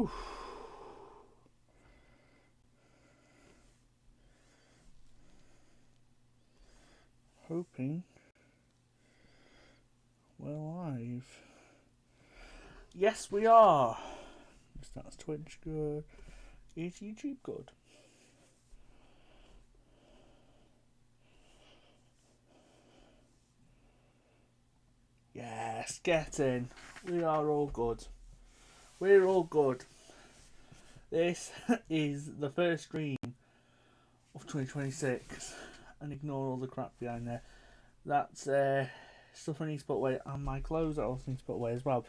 Whew. Hoping we're live. Yes, we are. That's Twitch good. Is YouTube good? Yes, get in. We are all good. We're all good. This is the first stream of 2026. And ignore all the crap behind there. That's stuff I need to put away. And my clothes I also need to put away as well.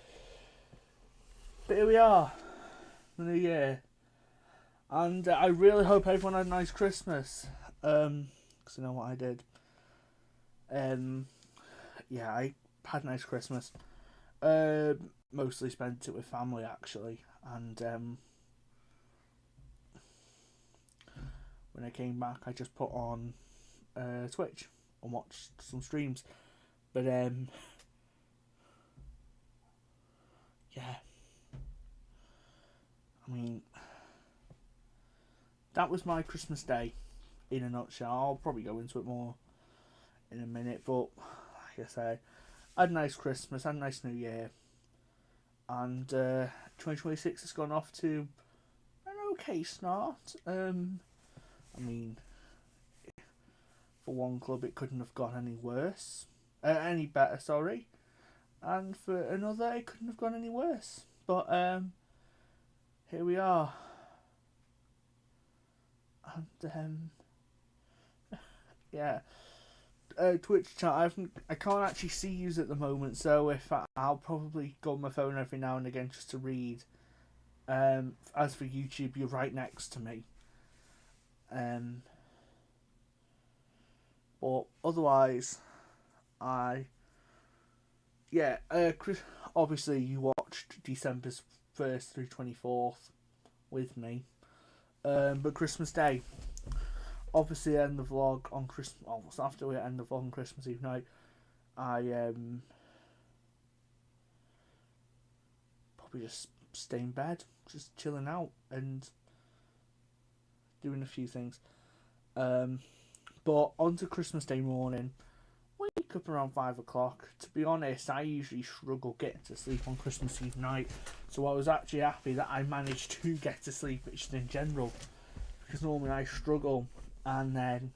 But here we are. The new year. And I really hope everyone had a nice Christmas. Because you know what I did. Yeah, I had a nice Christmas. Mostly spent it with family actually. And when I came back, I just put on Twitch and watched some streams. But yeah, I mean, that was my Christmas day in a nutshell. I'll probably go into it more in a minute, but like I say, I had a nice Christmas, had a nice New Year, and 2026 has gone off to an okay start. I mean, for one club, it couldn't have gone any worse, any better. Sorry, and for another, it couldn't have gone any worse. But here we are, and yeah. Twitch chat. I can't actually see you at the moment, so I'll probably go on my phone every now and again just to read. As for YouTube, you're right next to me. But otherwise, Chris, obviously you watched December's 1st through 24th with me. But Christmas Day, obviously end the vlog on Christmas. Almost after we end the vlog on Christmas Eve night, I probably just stay in bed, just chilling out and doing a few things. But on to Christmas Day morning, wake up around 5 o'clock. To be honest, I usually struggle getting to sleep on Christmas Eve night, so I was actually happy that I managed to get to sleep, just in general, because normally I struggle. And then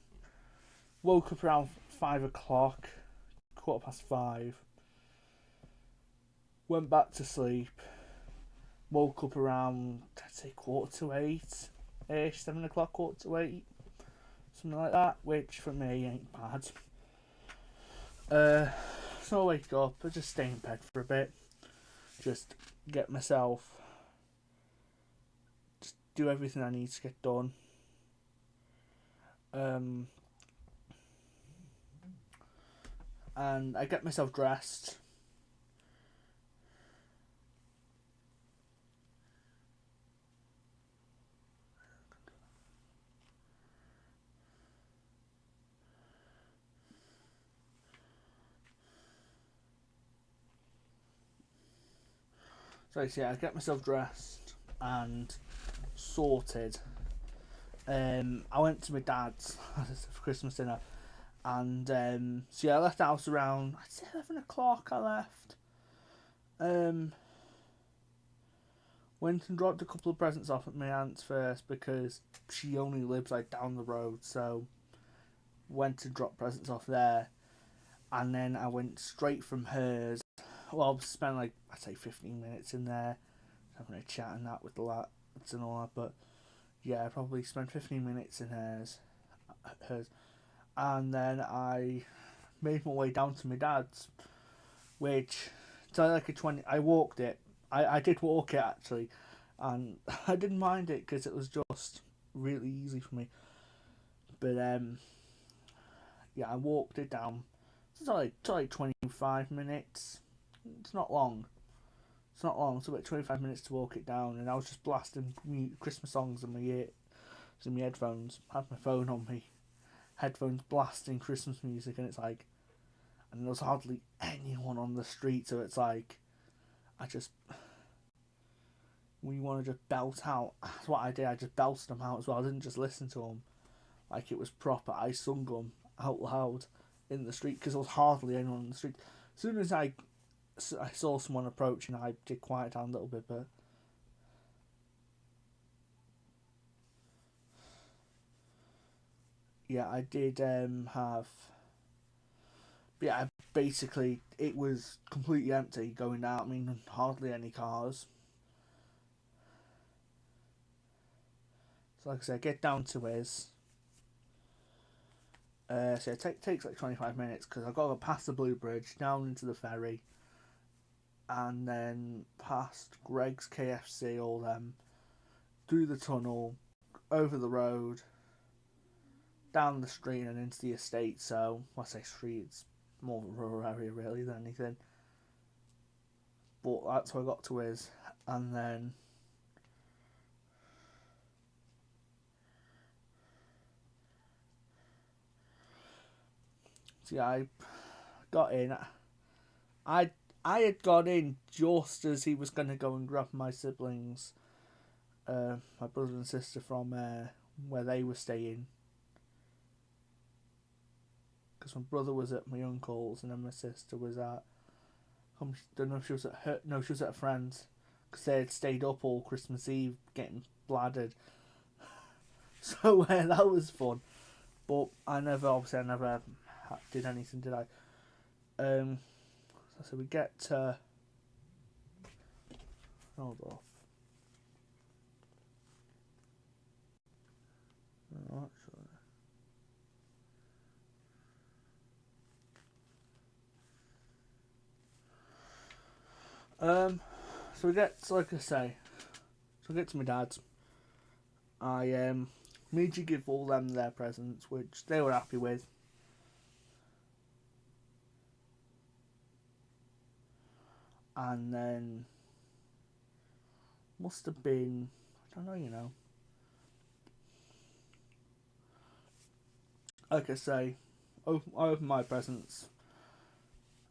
woke up around 5 o'clock, 5:15. Went back to sleep. Woke up around, I'd say 7:45 ish, 7 o'clock, 7:45, something like that. Which for me ain't bad. So I wake up, I just stay in bed for a bit, just get myself, just do everything I need to get done. And I get myself dressed. So yeah, I get myself dressed and sorted. I went to my dad's for Christmas dinner, and so yeah, I left the house around, I'd say 11 o'clock. I left. Went and dropped a couple of presents off at my aunt's first because she only lives like down the road, so went to drop presents off there, and then I went straight from hers. Well, I spent like I'd say 15 minutes in there, having a chat and that with the lads and all that. But yeah, I probably spent 15 minutes in hers, and then I made my way down to my dad's, which it's like a 20. I walked it. I did walk it actually, and I didn't mind it because it was just really easy for me. But yeah, I walked it down. It's like 25 minutes. It's not long. It's not long. It's about 25 minutes to walk it down, and I was just blasting Christmas songs in my ear, in my headphones. I had my phone on me, headphones blasting Christmas music, and it's like, and there was hardly anyone on the street, so it's like, I just, when you want to just belt out. That's what I did. I just belted them out as well. I didn't just listen to them like it was proper. I sung them out loud in the street because there was hardly anyone in the street. As soon as I saw someone approaching, I did quiet down a little bit, but yeah, I did have. Yeah, basically it was completely empty going out. I mean, hardly any cars. So like I said, get down to his. So it takes like 25 minutes because I've got to go past the Blue Bridge, down into the ferry, and then past Greg's KFC, all them, through the tunnel, over the road, down the street and into the estate. So, when I say street, it's more of a rural area really than anything. But that's where I got to his, and then so yeah, I got in. I I had got in just as he was going to go and grab my siblings, my brother and sister from where they were staying. Because my brother was at my uncle's and then my sister was at. I don't know if she was at her. No, she was at a friend's. Because they had stayed up all Christmas Eve getting bladdered. So that was fun. But I never did anything, did I? So we get to. Hold off. Oh, actually. So we get, so like I say, so we get to my dad's. I immediately give all them their presents, which they were happy with. And then must have been, I don't know, like I say, I opened my presents,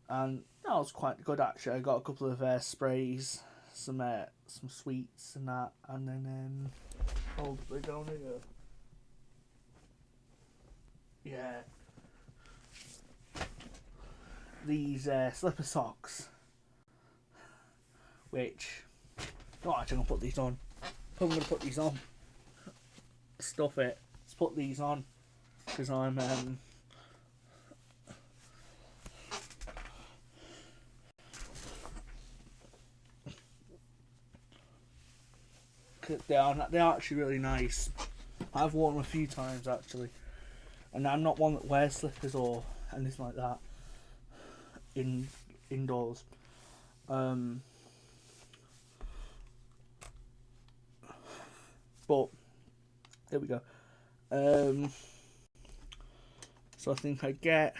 and that was quite good actually. I got a couple of sprays, some sweets and that, and then hold they down here. Yeah, these slipper socks, which not actually gonna put these on. I'm gonna put these on. Stuff it. Let's put these on because I'm they're actually really nice. I've worn them a few times actually, and I'm not one that wears slippers or anything like that indoors. But there we go. So I think I get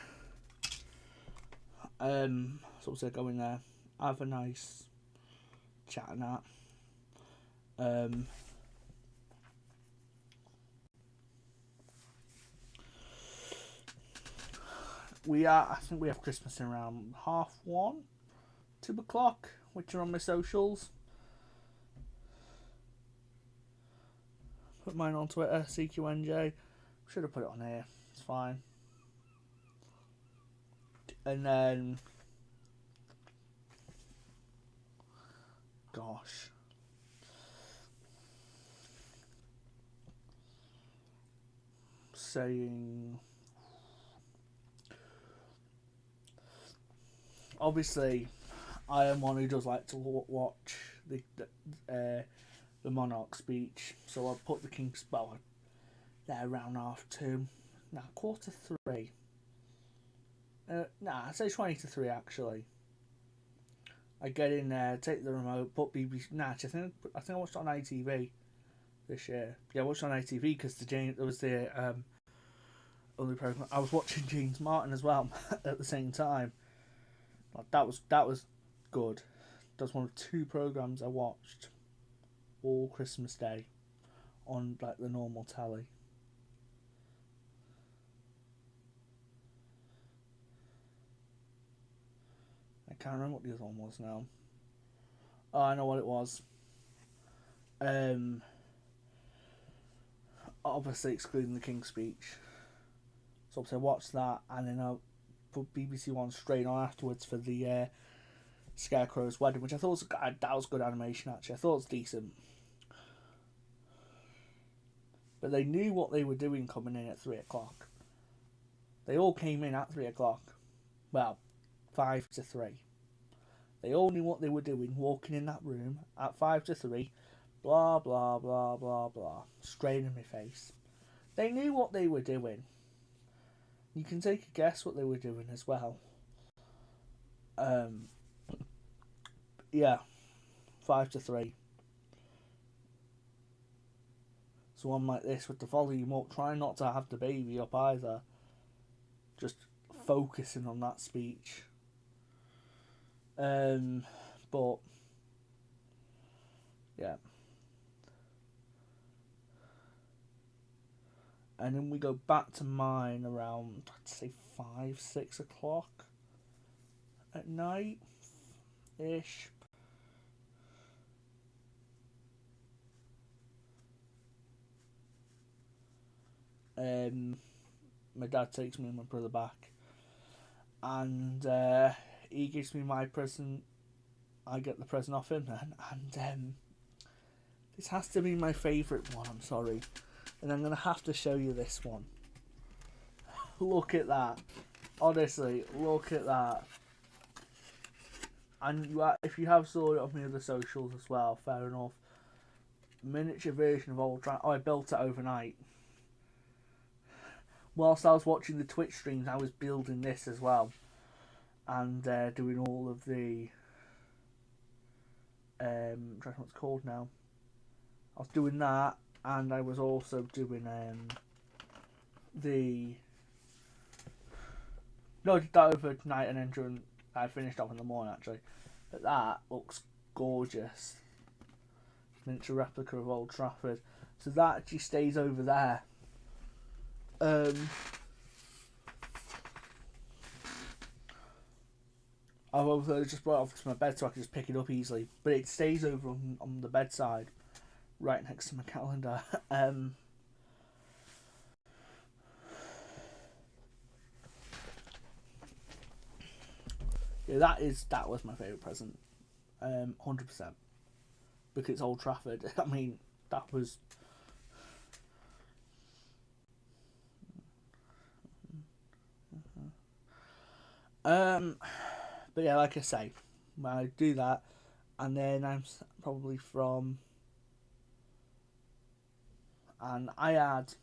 so I go in there, have a nice chat and that. I think we have Christmas in around 1:30, 2 o'clock, which are on my socials. Put mine on Twitter, CQNJ. Should have put it on here. It's fine. And then, gosh, saying obviously I am one who does like to watch the monarch speech, so I'll put the King's Bow there around 2:30. Nah, 2:45. I'd say 2:50 actually. I get in there, take the remote, put BBC. Nah, I think I watched it on ITV this year. Yeah, I watched it on ITV because there was the other program. I was watching James Martin as well at the same time. Like, that was good. That's one of 2 programs I watched all Christmas Day on like the normal telly. I can't remember what the other one was now. Oh, I know what it was. Um, obviously excluding the King's Speech. So obviously I watched that, and then I put BBC One straight on afterwards for the Scarecrow's wedding, which I thought was good animation actually. I thought it was decent. But they knew what they were doing coming in at 3 o'clock. They all came in at 3 o'clock. Well, 5 to 3. They all knew what they were doing, walking in that room at 5 to 3, blah blah blah blah blah, straight in my face. They knew what they were doing. You can take a guess what they were doing as well. Yeah, 5 to 3. So one like this with the volume up, try not to have the baby up either. Just focusing on that speech. But yeah. And then we go back to mine around, I'd say 5-6 o'clock at night ish. My dad takes me and my brother back, and he gives me my present. I get the present off him then, and this has to be my favourite one. I'm sorry, and I'm gonna have to show you this one. Look at that! Honestly, look at that! And if you have saw it on my other socials as well, fair enough. Miniature version of Ultron. Oh, I built it overnight. Whilst I was watching the Twitch streams, I was building this as well, and doing all of the I'm trying to think what it's called now. I was doing that, and I was also doing I did that overnight, and then I finished off in the morning actually. But that looks gorgeous. Miniature replica of Old Trafford. So that actually stays over there. I've also just brought it off to my bed so I can just pick it up easily. But it stays over on the bedside, right next to my calendar. Yeah, that was my favourite present. 100%. Because it's Old Trafford. I mean, that was... But yeah, like I say, I do that, and then I'm probably from... And I had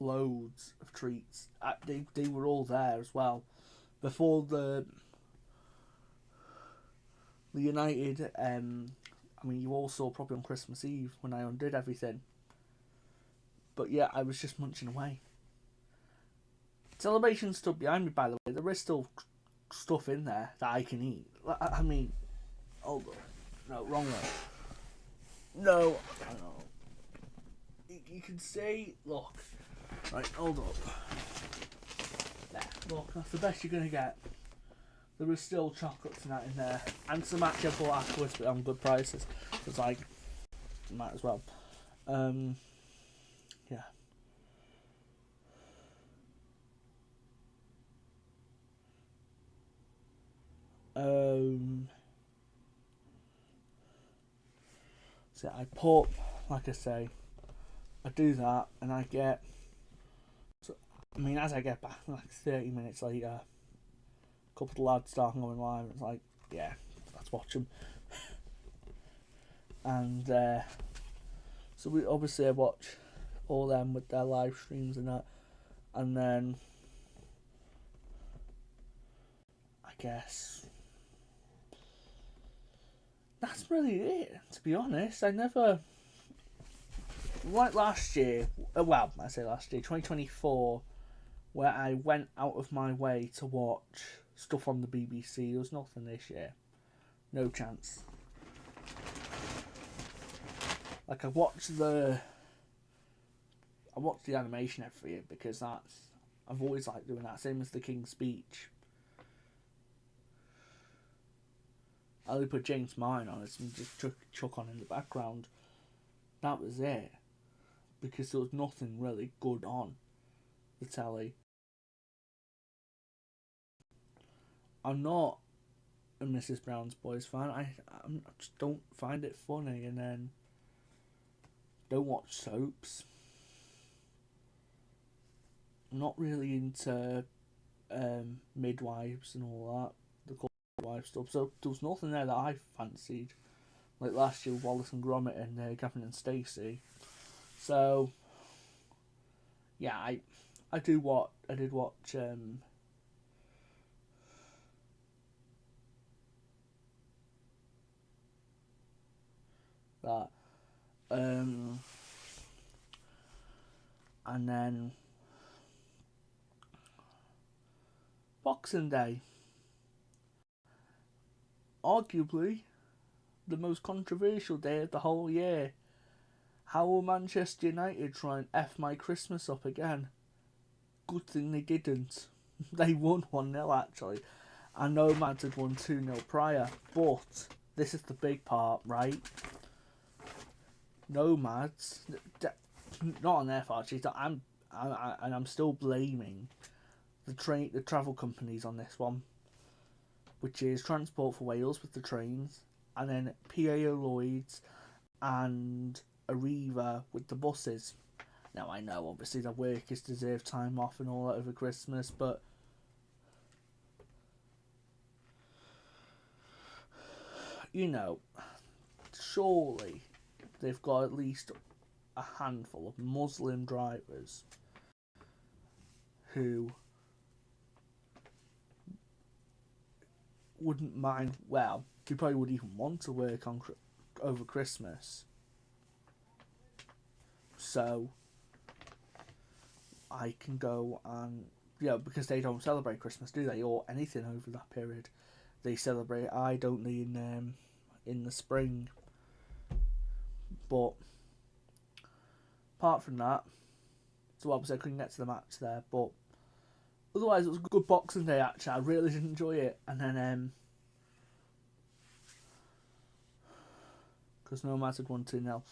loads of treats. They were all there as well. Before the United, I mean, you all saw probably on Christmas Eve when I undid everything. But yeah, I was just munching away. Celebration's still behind me, by the way. There is still stuff in there that I can eat. I mean, hold on. No, wrong way. No, I know. You can see, look. Right, hold up. There, look, that's the best you're going to get. There was still chocolates and that in there. And some actually I bought afterwards, but on good prices. It's like, might as well. Yeah. So I put, like I say, I do that, and I get... So, I mean, as I get back, like 30 minutes later, a couple of lads start going live, and it's like, yeah, let's watch them. And so we obviously I watch all them with their live streams and that, and then I guess that's really it. To be honest, I never, like last year. Well, I say last year, 2024, where I went out of my way to watch stuff on the BBC. There was nothing this year. No chance. Like I watched the animation every year because I've always liked doing that. Same as the King's Speech. I only put James Mine on it and just chuck on in the background. That was it. Because there was nothing really good on the telly. I'm not a Mrs. Brown's Boys fan. I just don't find it funny, and then don't watch soaps. I'm not really into midwives and all that, the midwife stuff. So there was nothing there that I fancied. Like last year, Wallace and Gromit and Gavin and Stacey. So yeah, I did watch that. Um, and then Boxing Day, arguably the most controversial day of the whole year. How will Manchester United try and F my Christmas up again? Good thing they didn't. They won 1-0 actually. I know Mads had won 2-0 prior, but this is the big part, right? Nomads, not on their fault. Actually, I'm still blaming the travel companies on this one, which is Transport for Wales with the trains, and then PAO Lloyd's and Arriva with the buses. Now I know obviously the workers deserve time off and all that over Christmas, but you know, surely they've got at least a handful of Muslim drivers who wouldn't mind. Well, who probably would even want to work on over Christmas. So I can go and because they don't celebrate Christmas, do they, or anything over that period? They celebrate I don't need in the spring. But apart from that, so obviously I couldn't get to the match there, but otherwise it was a good Boxing Day actually. I really did enjoy it, and then because Nomads had won 2-0.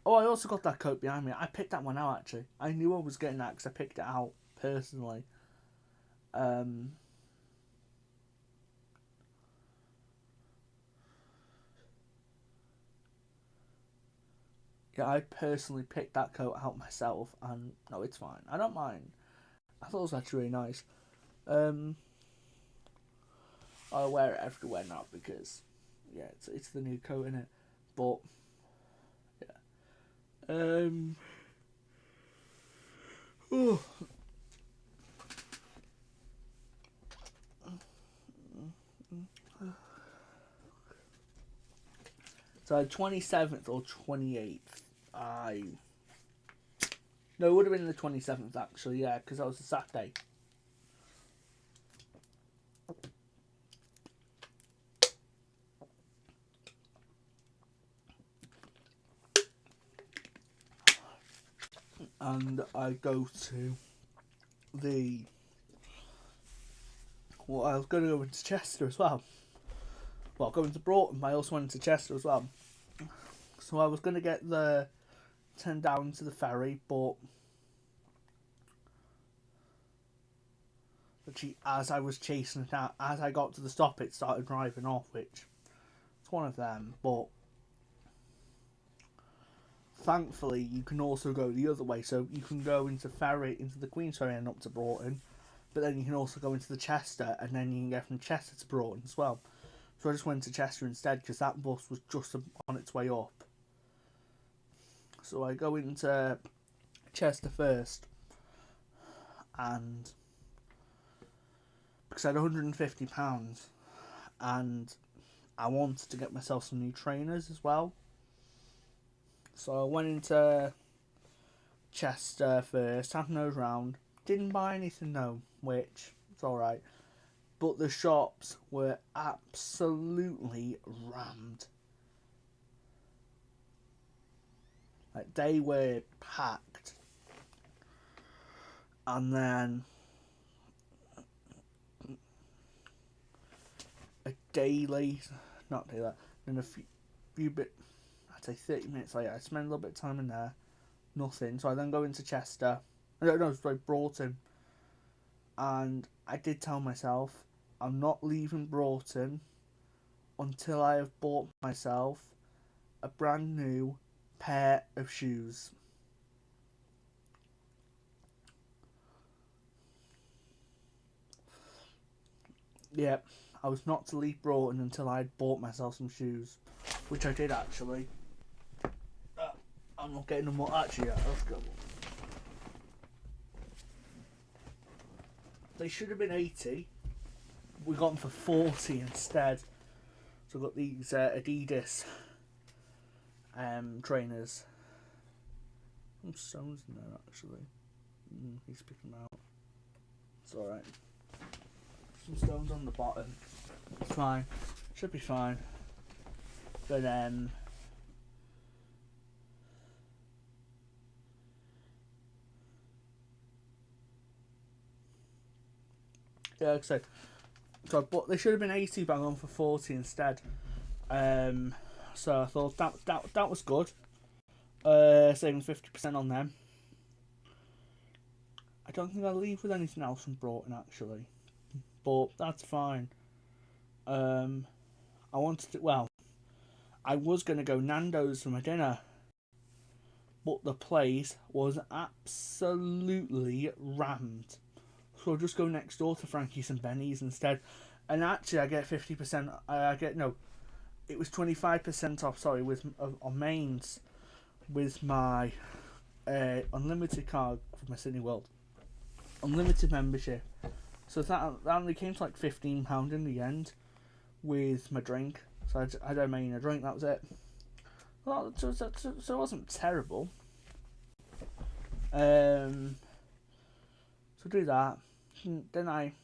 Oh, I also got that coat behind me. I picked that one out actually. I knew I was getting that because I picked it out personally. Yeah, I personally picked that coat out myself, and no, it's fine. I don't mind. I thought it was actually really nice. I'll wear it everywhere now because, yeah, it's the new coat in it. But yeah, oh. So 27th or 28th, no, it would have been the 27th actually, yeah, because that was a Saturday. And I go to I was going to go into Chester as well. Well, going to Broughton, but I also went to Chester as well. So I was going to get the 10 down to the ferry, but as I was chasing it out, as I got to the stop, it started driving off, which it's one of them. But thankfully, you can also go the other way, so you can go into the Queen's Ferry and up to Broughton, but then you can also go into the Chester, and then you can get from Chester to Broughton as well. So I just went to Chester instead because that bus was just on its way up. So I go into Chester first, and because I had £150, and I wanted to get myself some new trainers as well. So I went into Chester first, had nose round, didn't buy anything though, which it's alright. But the shops were absolutely rammed. Like, they were packed. And then a day later, not day later, then a few bit. I say 30 minutes later, I spend a little bit of time in there, nothing. So I then go into Chester, no, sorry, Broughton, and I did tell myself, I'm not leaving Broughton until I have bought myself a brand new pair of shoes. Yep, I was not to leave Broughton until I had bought myself some shoes, which I did actually. I'm not getting them all. Actually, yeah, let's go. They should have been 80. We got them for 40 instead. So I got these Adidas trainers. Some stones in there actually. He's picking them out. It's alright. Some stones on the bottom. It's fine. Should be fine. But yeah, like I said, but they should have been 80, but I'm going for 40 instead. So I thought that was good. Saving 50% on them. I don't think I'll leave with anything else from Broughton actually, but that's fine. I wanted to. Well, I was going to go Nando's for my dinner, but the place was absolutely rammed. So I'll just go next door to Frankie's and Benny's instead. And actually, I get 50%. It was 25% off. Sorry, on mains with my unlimited card for my Sydney World unlimited membership. So that only came to like £15 in the end with my drink. So I had a main and a drink. That was it. Well, so it wasn't terrible. So do that. Then I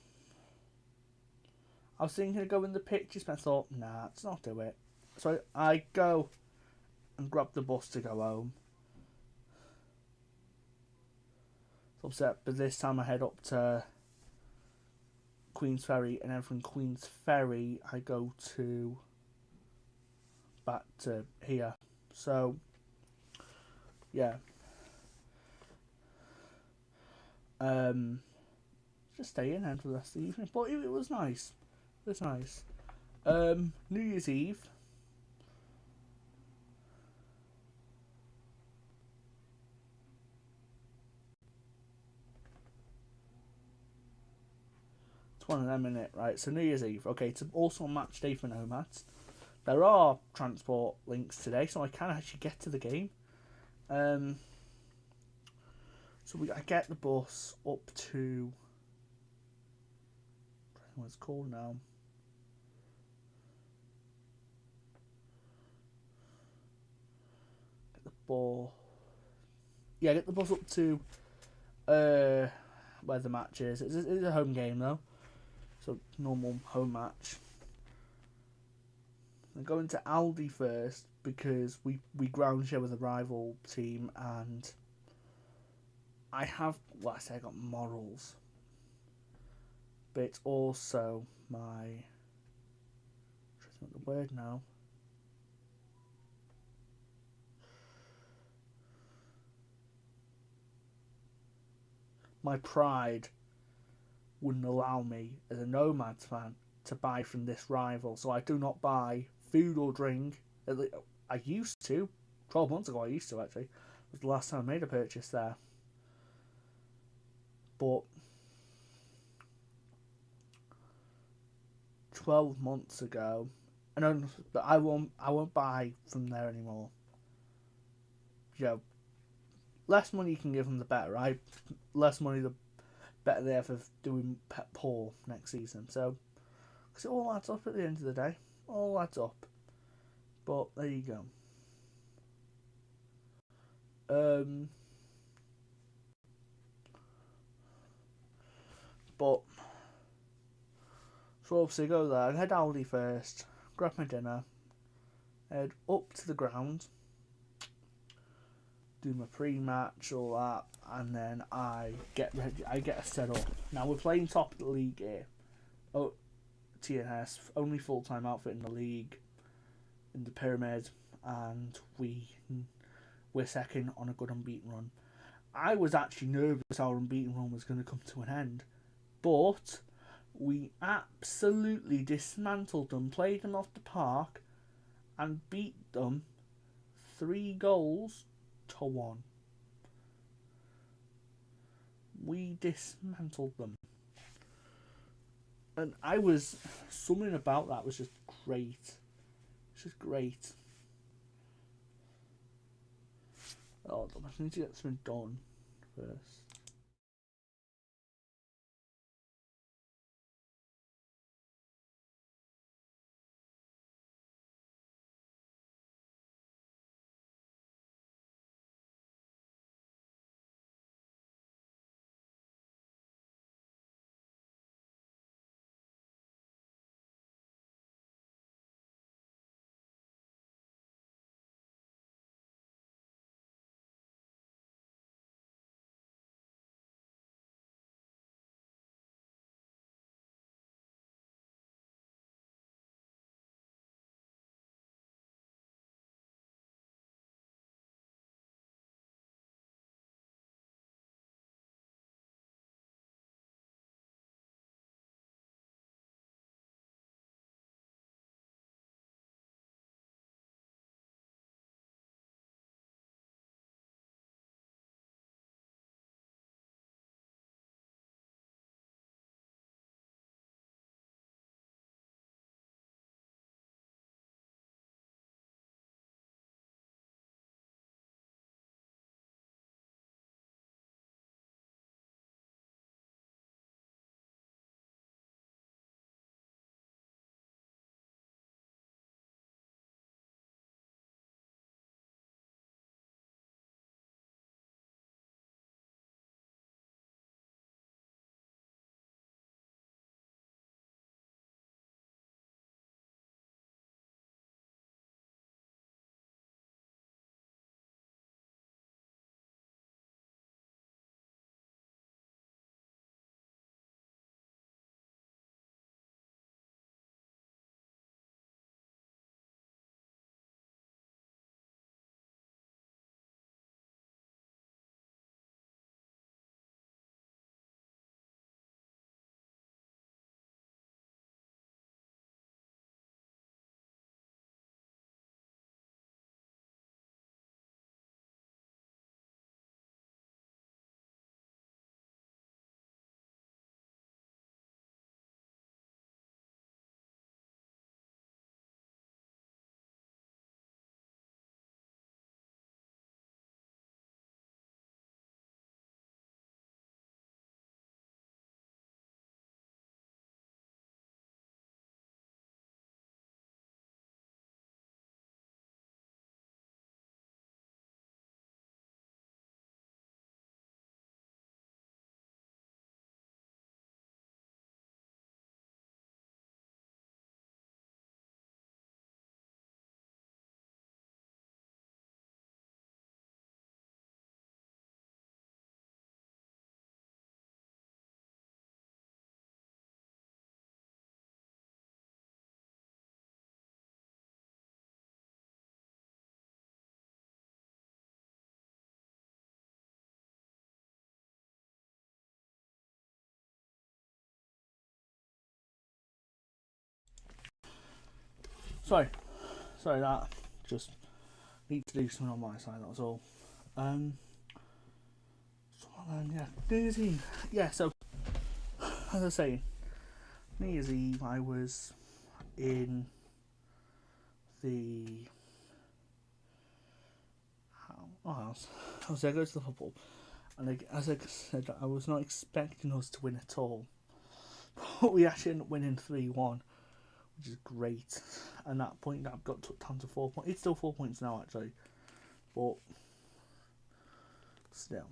was thinking of going the pictures, but I thought, nah, let's not do it. So I go and grab the bus to go home. So upset, but this time I head up to Queen's Ferry, and then from Queen's Ferry I go back to here. So yeah. Just stay in for the rest of the evening. But it was nice. It was nice. New Year's Eve. It's one of them, innit? Right, so New Year's Eve. Okay, it's also a match day for Nomads. There are transport links today, so I can actually get to the game. So I get the bus up to... I don't know what it's called now. Get the ball. Yeah, get the bus up to where the match is. It's a home game though, so normal home match. I'm going to Aldi first because we ground share with a rival team, and I have, well, I say I got morals, but it's also my, I'm trying to think of the word now. My pride wouldn't allow me as a Nomads fan to buy from this rival, so I do not buy food or drink. I used to, 12 months ago I used to actually. It was the last time I made a purchase there. But 12 months ago, I won't buy from there anymore. You know, less money you can give them, the better, right? Less money, the better they have of doing poor next season. So, because it all adds up at the end of the day. All adds up. But there you go. But so obviously go there. I head Aldi first, grab my dinner, head up to the ground, do my pre-match, all that, and then I get ready. I get set up. Now we're playing top of the league here. Oh, TNS, only full-time outfit in the league, in the pyramid. and we're second on a good unbeaten run. I was actually nervous our unbeaten run was going to come to an end, but we absolutely dismantled them, played them off the park, and beat them 3-1. We dismantled them. And I was, something about that was just great. It's just great. Oh, I need to get something done first. Sorry, that just need to do something on my side. That was all. Um, so then yeah, New Year's Eve. Yeah, so as I say, New Year's Eve I was in the house. I was there, go to the football, and as I said, I was not expecting us to win at all, but we actually ended up winning 3-1, which is great. And that point, I've got down to 4 points. It's still 4 points now, actually, but still.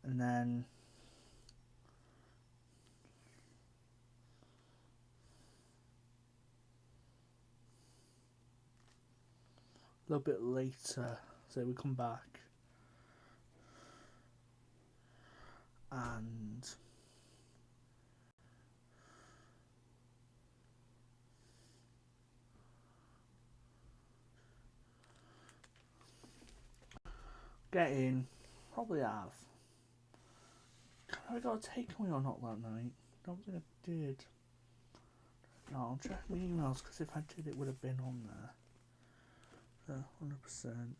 And then a little bit later, so we come back and get in, probably have. I got a takeaway or not that night? Don't think I did. No, I'll check my emails because if I did, it would have been on there. 100%.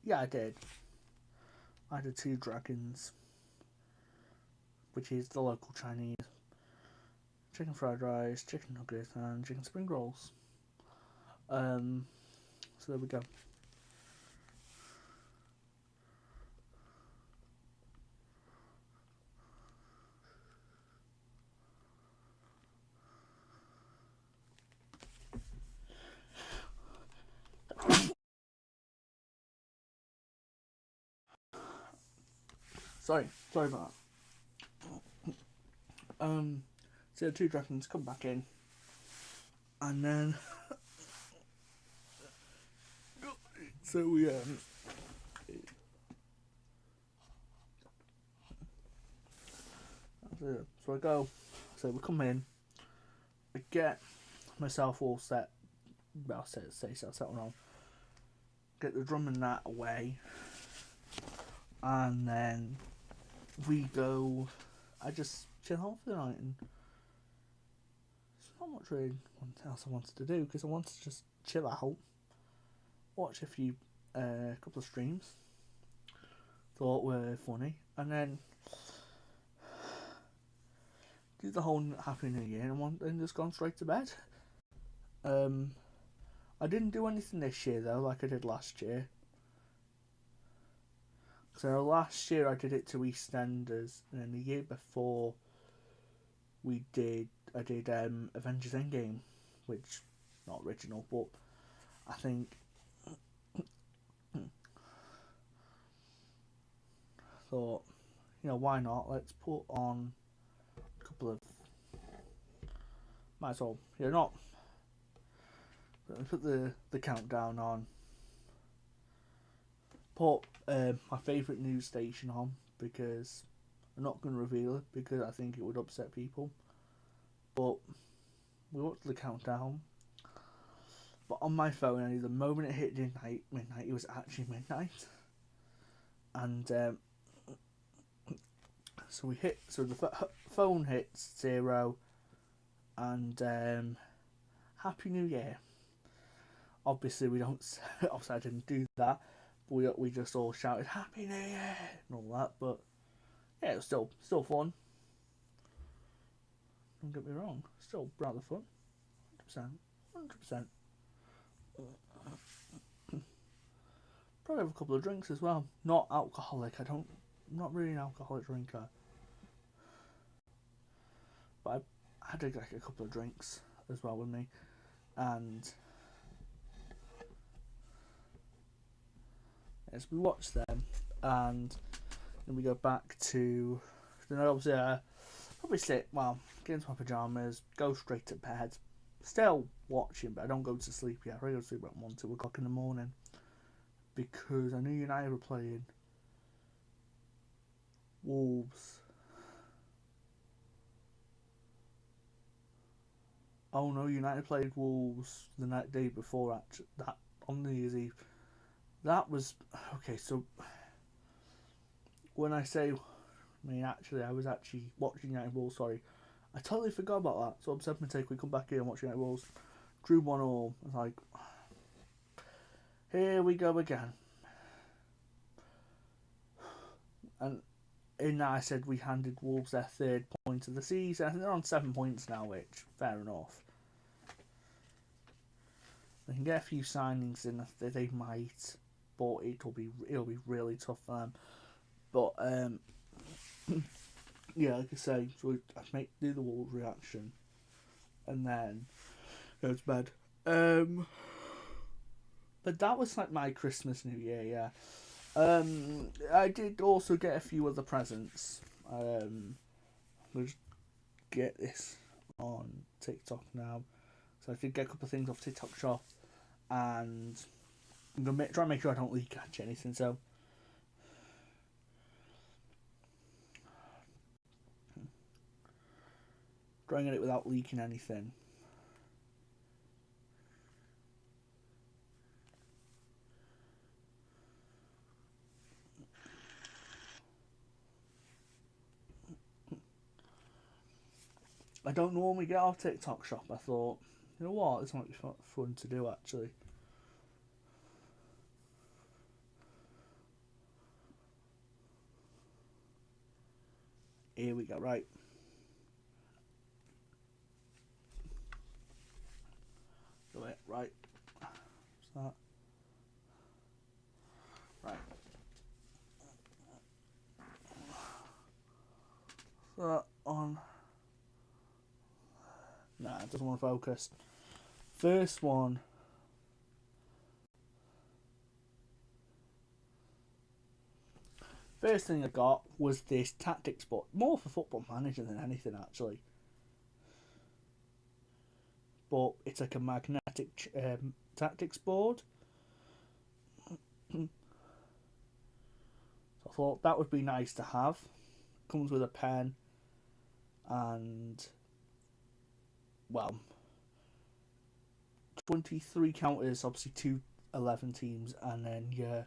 Yeah, I did. I did 2 dragons, which is the local Chinese. Chicken fried rice, chicken nuggets, and chicken spring rolls. So there we go. Sorry about that. So the 2 dragons come back in, and then so we so I go. So we come in. I get myself all set. Well, set on. Get the drum and that away, and then we go. I just chill out for the night, and there's not much really else I wanted to do because I wanted to just chill out, watch a few, couple of streams. Thought were funny, and then do the whole Happy New Year and just gone straight to bed. I didn't do anything this year though, like I did last year. So last year I did it to EastEnders, and then the year before I did Avengers Endgame, which not original, but I think thought, why not? Let's put on a couple of. Might as well, not. Let's put the countdown on. Put my favourite news station on because I'm not going to reveal it because I think it would upset people. But we watched the countdown. But on my phone, the moment it hit midnight, it was actually midnight. And so the phone hits 0, and Happy New Year. Obviously, we don't. Obviously, I didn't do that. But we just all shouted Happy New Year and all that. But yeah, it was still fun. Don't get me wrong, still rather fun. 100%. Probably have a couple of drinks as well. Not alcoholic. I'm not really an alcoholic drinker. But I had like a couple of drinks as well with me, and as we watch them, and then we go back to. Then obviously, probably get into my pajamas, go straight to bed. Still watching, but I don't go to sleep yet. I go to sleep about 1, 2 o'clock in the morning because I knew United were playing Wolves. Oh no, United played Wolves the day before that on New Year's Eve. That was okay. So when I say, I was actually watching United Wolves. Sorry, I totally forgot about that. So I'm 7 take. We come back here and watch United Wolves. Drew 1-1. I was like, here we go again. And in that I said we handed Wolves their 3rd point of the season. I think they're on 7 points now, which fair enough. They can get a few signings in. They might, but it'll be really tough for them. But yeah, like I say, so I do the Wolves reaction, and then go to bed. But that was like my Christmas, New Year, yeah. I did also get a few other presents. I'll just get this on TikTok now. So I did get a couple of things off TikTok Shop, and I'm gonna try and make sure I don't leak actually anything. So trying it without leaking anything. I don't normally get off TikTok Shop. I thought, you know what, this might be fun to do actually. Here we go, right. Do it, right. What's that? Right. That on. Nah, it doesn't want to focus. First one. First thing I got was this tactics board. More for Football Manager than anything, actually. But it's like a magnetic tactics board. So I thought that would be nice to have. Comes with a pen and, well, 23 counters, obviously 2 11 teams, and then your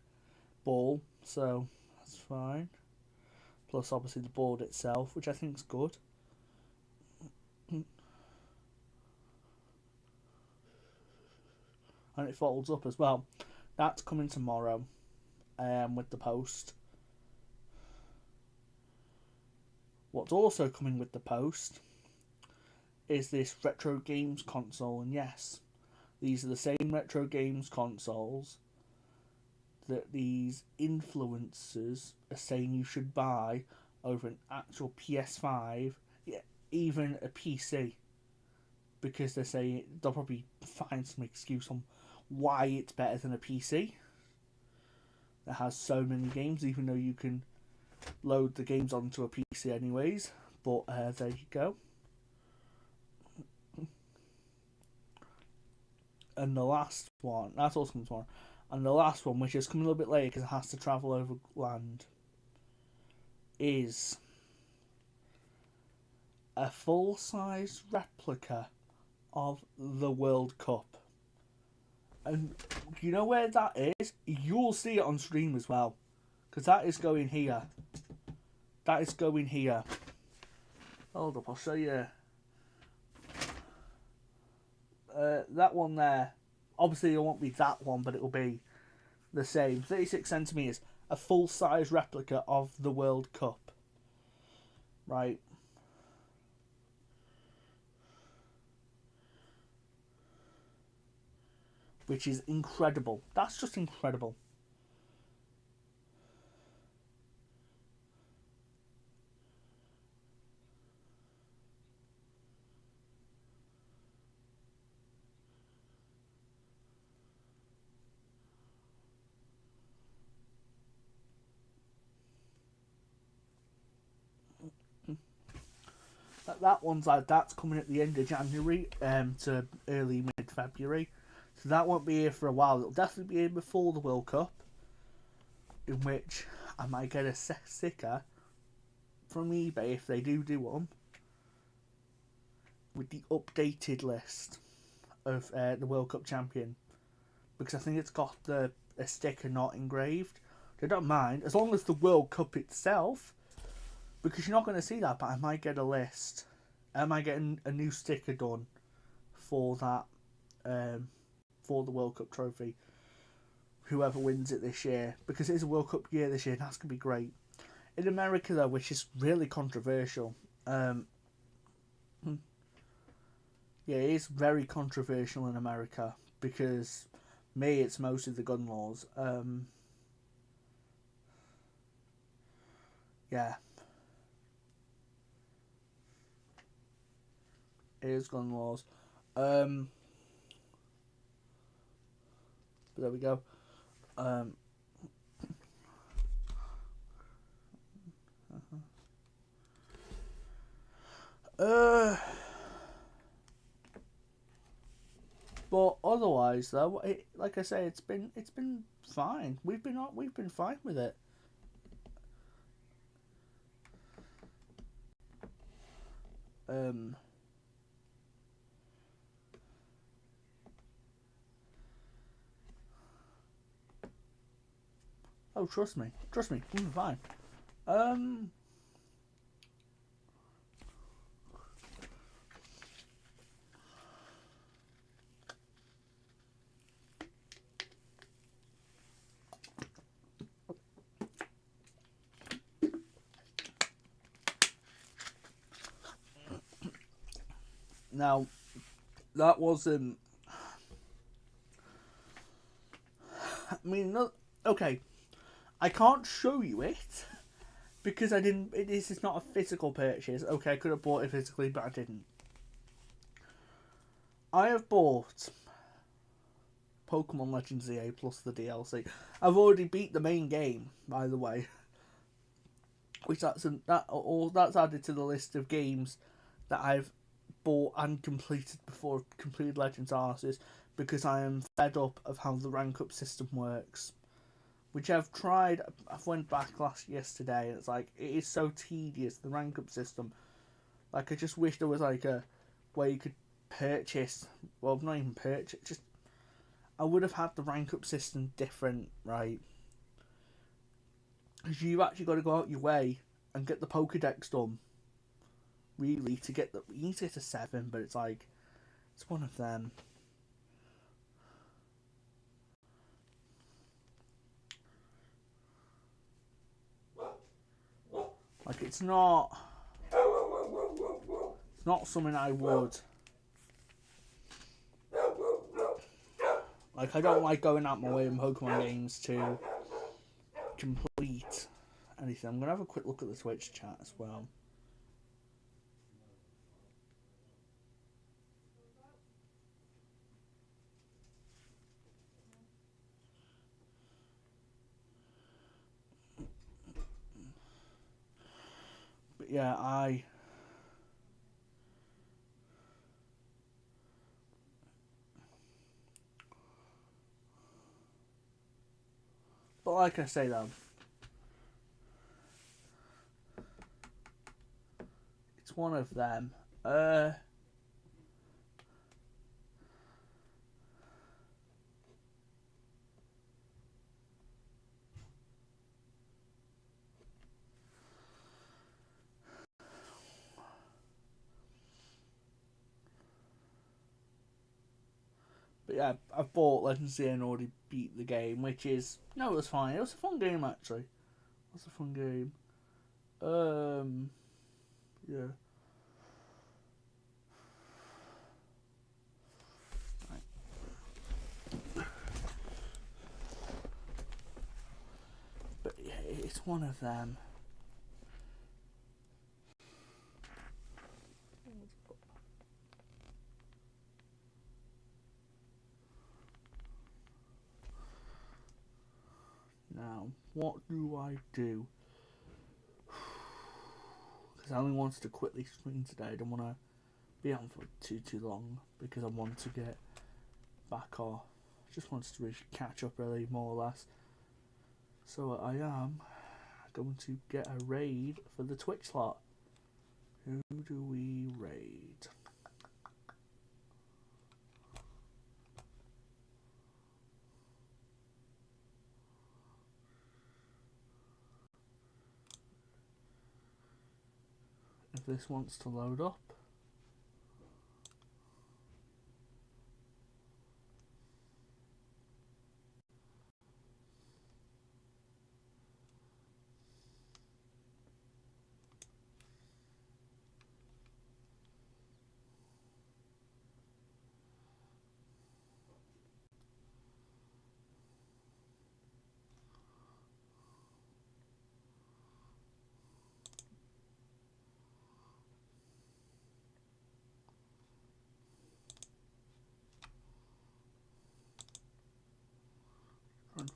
ball. So that's fine. Plus, obviously, the board itself, which I think is good. And it folds up as well. That's coming tomorrow with the post. What's also coming with the post is this retro games console, and yes, these are the same retro games consoles that these influencers are saying you should buy over an actual PS5, yeah, even a PC, because they're saying they'll probably find some excuse on why it's better than a PC that has so many games, even though you can load the games onto a PC anyways. But there you go. And the last one, that's also coming tomorrow. And the last one, which is coming a little bit later because it has to travel over land, is a full-size replica of the World Cup. And you know where that is? You'll see it on stream as well, because that is going here. That is going here. Hold up, I'll show you. That one there. Obviously, it won't be that one, but it will be the same. 36 centimeters. A full-size replica of the World Cup. Right. Which is incredible. That's just incredible. That one's like, that's coming at the end of January to early mid-February. So that won't be here for a while. It'll definitely be here before the World Cup, in which I might get a sticker from eBay if they do one with the updated list of the World Cup champion, because I think it's got a sticker not engraved. I don't mind as long as the World Cup itself, because you're not going to see that. But I might get a list. I might get a new sticker done for that, for the World Cup trophy. Whoever wins it this year, because it is a World Cup year this year, and that's going to be great. In America, though, which is really controversial, yeah, it is very controversial in America, because me, it's mostly the gun laws. Yeah. It is gun laws. But there we go. wise though, like I say, it's been fine. We've been fine with it. Oh, trust me, we've been fine. Now, that wasn't. I mean, no, okay. I can't show you it because I didn't. This is not a physical purchase. Okay, I could have bought it physically, but I didn't. I have bought Pokemon Legends EA plus the DLC. I've already beat the main game, by the way. Which that's added to the list of games that I've bought and completed before I've completed Legends Arceus, because I am fed up of how the rank up system works. Which I've tried. I went back yesterday, and it's like, it is so tedious, the rank up system. Like, I just wish there was like a where you could purchase. Well, not even purchase. Just, I would have had the rank up system different, right? Because you've actually got to go out your way and get the Pokedex done. Really, to get you need to get to 7, but it's like, it's one of them. Like, it's not something I would. Like, I don't like going out my way in Pokemon games to complete anything. I'm going to have a quick look at the Twitch chat as well. But yeah, But like I say though, it's one of them. But yeah, I've bought Legends Z and already beat the game, which is, no, it was fine. It was a fun game actually. It was a fun game. Yeah. But yeah, it's one of them. Now, what do I do? Because I only wanted to quickly stream today. I don't want to be on for too long because I want to get back off. Just wanted to catch up really, more or less. So I am going to get a raid for the Twitch slot. Who do we raid? If this wants to load up.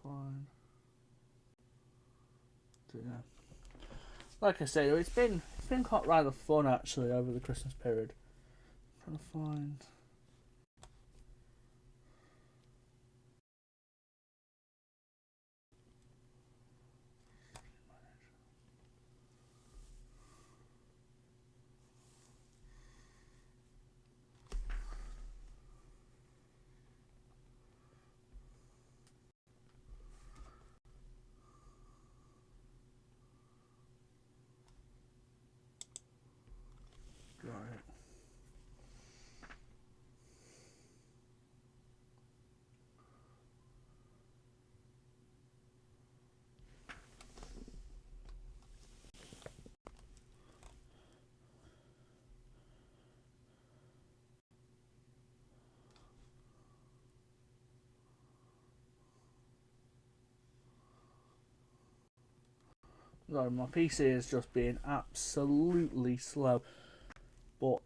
Fine. So, yeah. Like I say, it's been quite rather fun actually over the Christmas period. I'm trying to find. Sorry, my PC is just being absolutely slow. But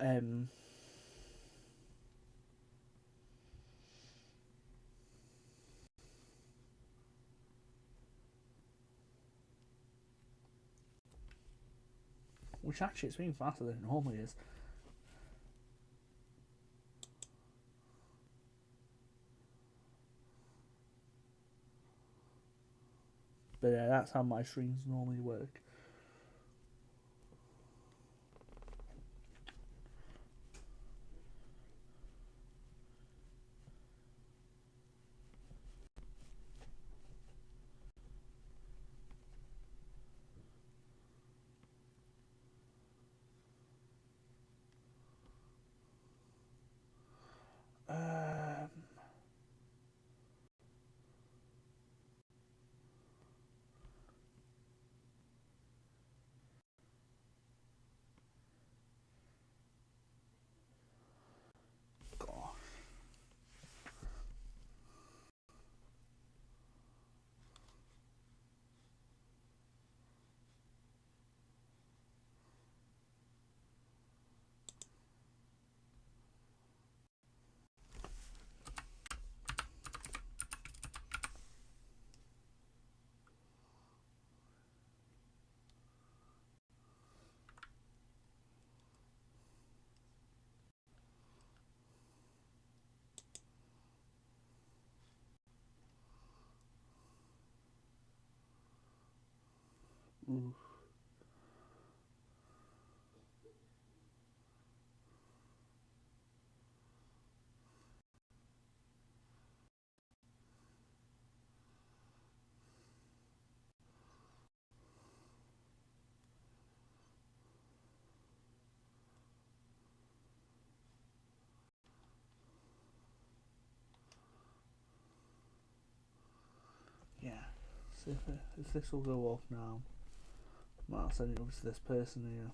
which actually it's been faster than it normally is. But yeah, that's how my streams normally work. Um, gosh. Ooh. Yeah. See if this will go off now. I'll send it over to this person here.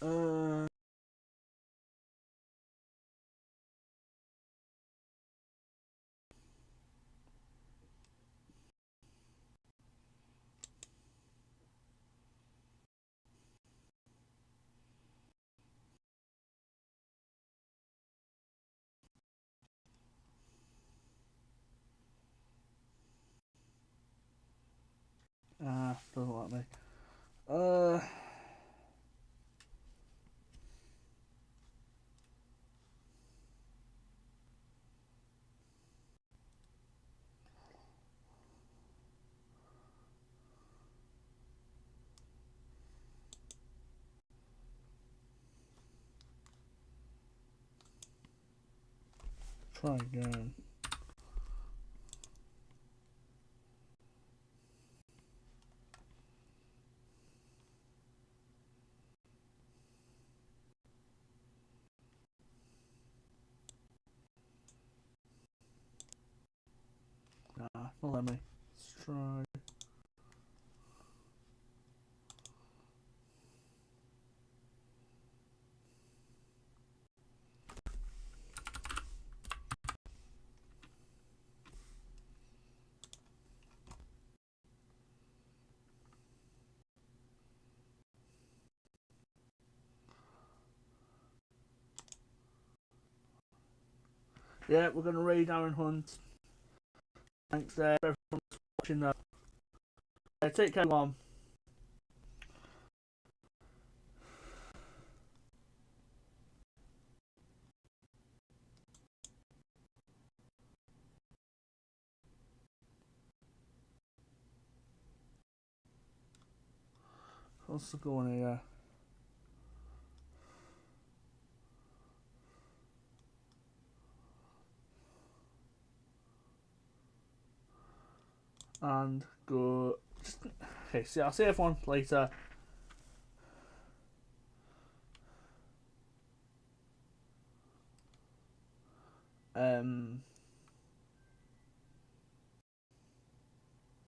Uh, doesn't like me. Try again. Not let me. Let's try. Yeah, we're gonna raid Aaron Hunt. Thanks everyone for watching that. Take care, Mom. What's going on here? And go. Okay, see, I'll see everyone later. um